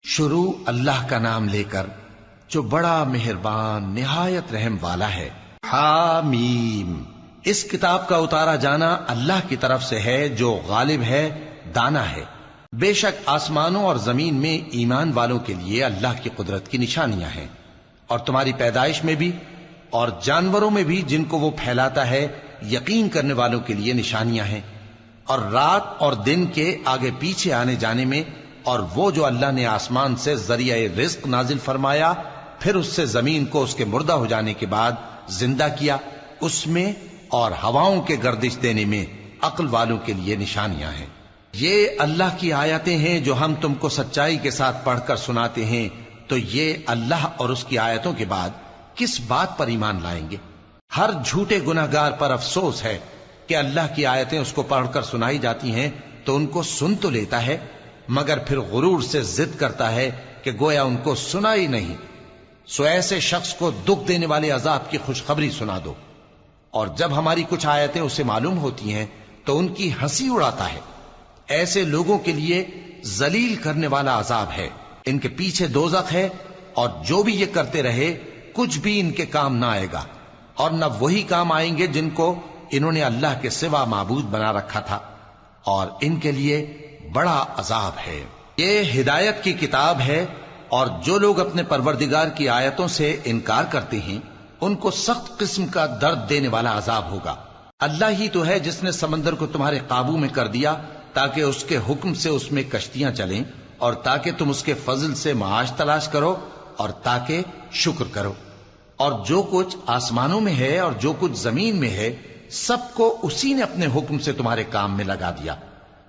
شروع اللہ کا نام لے کر جو بڑا مہربان نہایت رحم والا ہے۔ حامیم، اس کتاب کا اتارا جانا اللہ کی طرف سے ہے جو غالب ہے، دانا ہے۔ بے شک آسمانوں اور زمین میں ایمان والوں کے لیے اللہ کی قدرت کی نشانیاں ہیں، اور تمہاری پیدائش میں بھی اور جانوروں میں بھی جن کو وہ پھیلاتا ہے یقین کرنے والوں کے لیے نشانیاں ہیں، اور رات اور دن کے آگے پیچھے آنے جانے میں، اور وہ جو اللہ نے آسمان سے ذریعہ رزق نازل فرمایا پھر اس سے زمین کو اس کے مردہ ہو جانے کے بعد زندہ کیا، اس میں اور ہواؤں کے گردش دینے میں عقل والوں کے لیے نشانیاں ہیں۔ یہ اللہ کی آیتیں ہیں جو ہم تم کو سچائی کے ساتھ پڑھ کر سناتے ہیں، تو یہ اللہ اور اس کی آیتوں کے بعد کس بات پر ایمان لائیں گے؟ ہر جھوٹے گناہگار پر افسوس ہے کہ اللہ کی آیتیں اس کو پڑھ کر سنائی جاتی ہیں تو ان کو سن تو لیتا ہے، مگر پھر غرور سے ضد کرتا ہے کہ گویا ان کو سنا ہی نہیں۔ سو ایسے شخص کو دکھ دینے والے عذاب کی خوشخبری سنا دو، اور جب ہماری کچھ آیتیں اسے معلوم ہوتی ہیں تو ان کی ہنسی اڑاتا ہے۔ ایسے لوگوں کے لیے ذلیل کرنے والا عذاب ہے، ان کے پیچھے دوزخ ہے، اور جو بھی یہ کرتے رہے کچھ بھی ان کے کام نہ آئے گا، اور نہ وہی کام آئیں گے جن کو انہوں نے اللہ کے سوا معبود بنا رکھا تھا، اور ان کے لیے بڑا عذاب ہے۔ یہ ہدایت کی کتاب ہے، اور جو لوگ اپنے پروردگار کی آیتوں سے انکار کرتے ہیں ان کو سخت قسم کا درد دینے والا عذاب ہوگا۔ اللہ ہی تو ہے جس نے سمندر کو تمہارے قابو میں کر دیا تاکہ اس کے حکم سے اس میں کشتیاں چلیں، اور تاکہ تم اس کے فضل سے معاش تلاش کرو، اور تاکہ شکر کرو۔ اور جو کچھ آسمانوں میں ہے اور جو کچھ زمین میں ہے سب کو اسی نے اپنے حکم سے تمہارے کام میں لگا دیا۔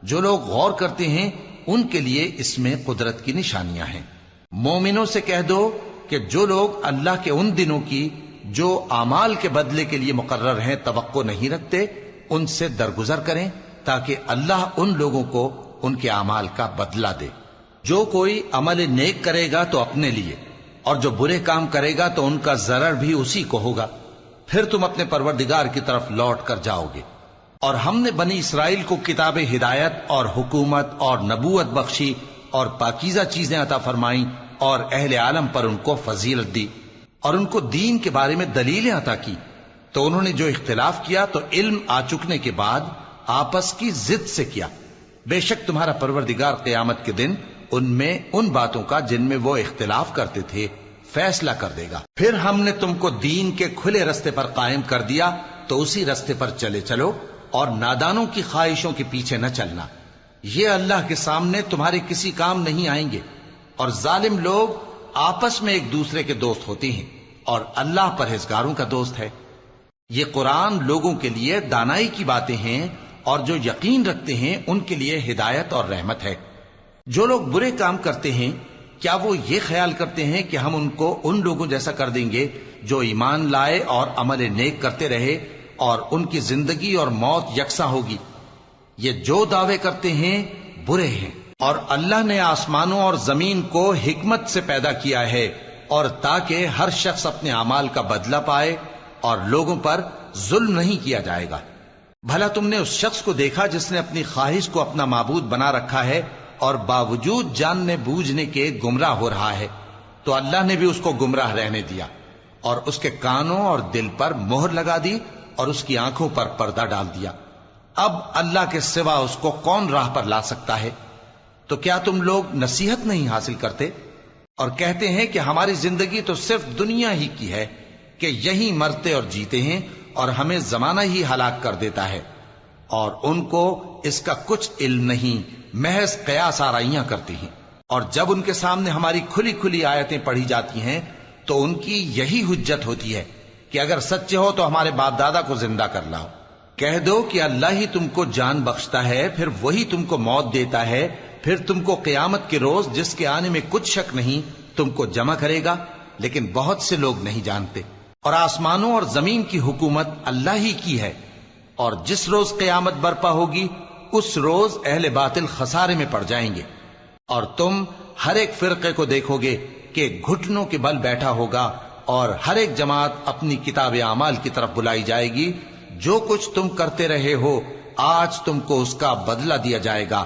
جو لوگ غور کرتے ہیں ان کے لیے اس میں قدرت کی نشانیاں ہیں۔ مومنوں سے کہہ دو کہ جو لوگ اللہ کے ان دنوں کی جو اعمال کے بدلے کے لیے مقرر ہیں توقع نہیں رکھتے ان سے درگزر کریں تاکہ اللہ ان لوگوں کو ان کے اعمال کا بدلہ دے۔ جو کوئی عمل نیک کرے گا تو اپنے لیے، اور جو برے کام کرے گا تو ان کا ضرر بھی اسی کو ہوگا، پھر تم اپنے پروردگار کی طرف لوٹ کر جاؤ گے۔ اور ہم نے بنی اسرائیل کو کتاب ہدایت اور حکومت اور نبوت بخشی اور پاکیزہ چیزیں عطا فرمائیں، اور اہل عالم پر ان کو فضیلت دی، اور ان کو دین کے بارے میں دلیلیں عطا کی، تو انہوں نے جو اختلاف کیا تو علم آ چکنے کے بعد آپس کی ضد سے کیا۔ بے شک تمہارا پروردگار قیامت کے دن ان میں ان باتوں کا جن میں وہ اختلاف کرتے تھے فیصلہ کر دے گا۔ پھر ہم نے تم کو دین کے کھلے رستے پر قائم کر دیا تو اسی رستے پر چلے چلو، اور نادانوں کی خواہشوں کے پیچھے نہ چلنا، یہ اللہ کے سامنے تمہارے کسی کام نہیں آئیں گے۔ اور ظالم لوگ آپس میں ایک دوسرے کے دوست ہوتے ہیں، اور اللہ پرہیزگاروں کا دوست ہے۔ یہ قرآن لوگوں کے لیے دانائی کی باتیں ہیں، اور جو یقین رکھتے ہیں ان کے لیے ہدایت اور رحمت ہے۔ جو لوگ برے کام کرتے ہیں کیا وہ یہ خیال کرتے ہیں کہ ہم ان کو ان لوگوں جیسا کر دیں گے جو ایمان لائے اور عمل نیک کرتے رہے اور ان کی زندگی اور موت یکساں ہوگی؟ یہ جو دعوے کرتے ہیں برے ہیں۔ اور اللہ نے آسمانوں اور زمین کو حکمت سے پیدا کیا ہے، اور تاکہ ہر شخص اپنے اعمال کا بدلہ پائے، اور لوگوں پر ظلم نہیں کیا جائے گا۔ بھلا تم نے اس شخص کو دیکھا جس نے اپنی خواہش کو اپنا معبود بنا رکھا ہے اور باوجود جاننے بوجھنے کے گمراہ ہو رہا ہے؟ تو اللہ نے بھی اس کو گمراہ رہنے دیا، اور اس کے کانوں اور دل پر مہر لگا دی، اور اس کی آنکھوں پر پردہ ڈال دیا۔ اب اللہ کے سوا اس کو کون راہ پر لا سکتا ہے؟ تو کیا تم لوگ نصیحت نہیں حاصل کرتے؟ اور کہتے ہیں کہ ہماری زندگی تو صرف دنیا ہی کی ہے، کہ یہیں مرتے اور جیتے ہیں، اور ہمیں زمانہ ہی ہلاک کر دیتا ہے، اور ان کو اس کا کچھ علم نہیں، محض قیاس آرائیاں کرتے ہیں۔ اور جب ان کے سامنے ہماری کھلی کھلی آیتیں پڑھی جاتی ہیں تو ان کی یہی حجت ہوتی ہے کہ اگر سچے ہو تو ہمارے باپ دادا کو زندہ کر لاؤ۔ کہہ دو کہ اللہ ہی تم کو جان بخشتا ہے، پھر وہی تم کو موت دیتا ہے، پھر تم کو قیامت کے روز جس کے آنے میں کچھ شک نہیں تم کو جمع کرے گا، لیکن بہت سے لوگ نہیں جانتے۔ اور آسمانوں اور زمین کی حکومت اللہ ہی کی ہے، اور جس روز قیامت برپا ہوگی اس روز اہل باطل خسارے میں پڑ جائیں گے۔ اور تم ہر ایک فرقے کو دیکھو گے کہ گھٹنوں کے بل بیٹھا ہوگا، اور ہر ایک جماعت اپنی کتاب اعمال کی طرف بلائی جائے گی۔ جو کچھ تم کرتے رہے ہو آج تم کو اس کا بدلہ دیا جائے گا،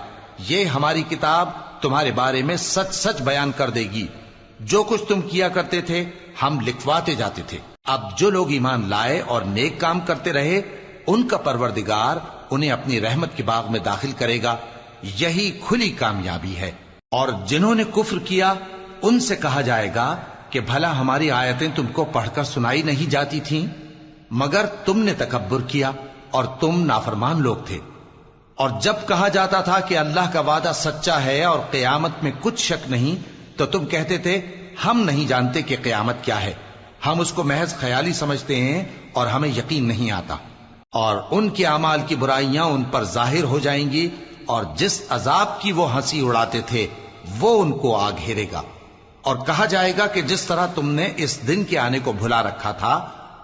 یہ ہماری کتاب تمہارے بارے میں سچ سچ بیان کر دے گی. جو کچھ تم کیا کرتے تھے ہم لکھواتے جاتے تھے. اب جو لوگ ایمان لائے اور نیک کام کرتے رہے ان کا پروردگار انہیں اپنی رحمت کے باغ میں داخل کرے گا. یہی کھلی کامیابی ہے. اور جنہوں نے کفر کیا ان سے کہا جائے گا کہ بھلا ہماری آیتیں تم کو پڑھ کر سنائی نہیں جاتی تھیں؟ مگر تم نے تکبر کیا اور تم نافرمان لوگ تھے. اور جب کہا جاتا تھا کہ اللہ کا وعدہ سچا ہے اور قیامت میں کچھ شک نہیں تو تم کہتے تھے ہم نہیں جانتے کہ قیامت کیا ہے، ہم اس کو محض خیالی سمجھتے ہیں اور ہمیں یقین نہیں آتا. اور ان کے اعمال کی برائیاں ان پر ظاہر ہو جائیں گی اور جس عذاب کی وہ ہنسی اڑاتے تھے وہ ان کو آ گھیرے گا. اور کہا جائے گا کہ جس طرح تم نے اس دن کے آنے کو بھلا رکھا تھا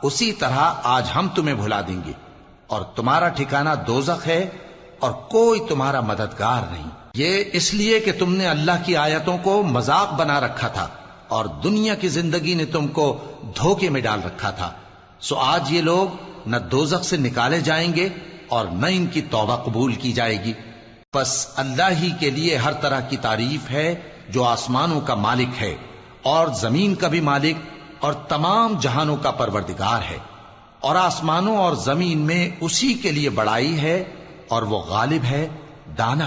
اسی طرح آج ہم تمہیں بھلا دیں گے، اور تمہارا ٹھکانہ دوزخ ہے اور کوئی تمہارا مددگار نہیں. یہ اس لیے کہ تم نے اللہ کی آیتوں کو مذاق بنا رکھا تھا اور دنیا کی زندگی نے تم کو دھوکے میں ڈال رکھا تھا. سو آج یہ لوگ نہ دوزخ سے نکالے جائیں گے اور نہ ان کی توبہ قبول کی جائے گی. پس اللہ ہی کے لیے ہر طرح کی تعریف ہے جو آسمانوں کا مالک ہے اور زمین کا بھی مالک اور تمام جہانوں کا پروردگار ہے. اور آسمانوں اور زمین میں اسی کے لیے بڑائی ہے اور وہ غالب ہے، دانا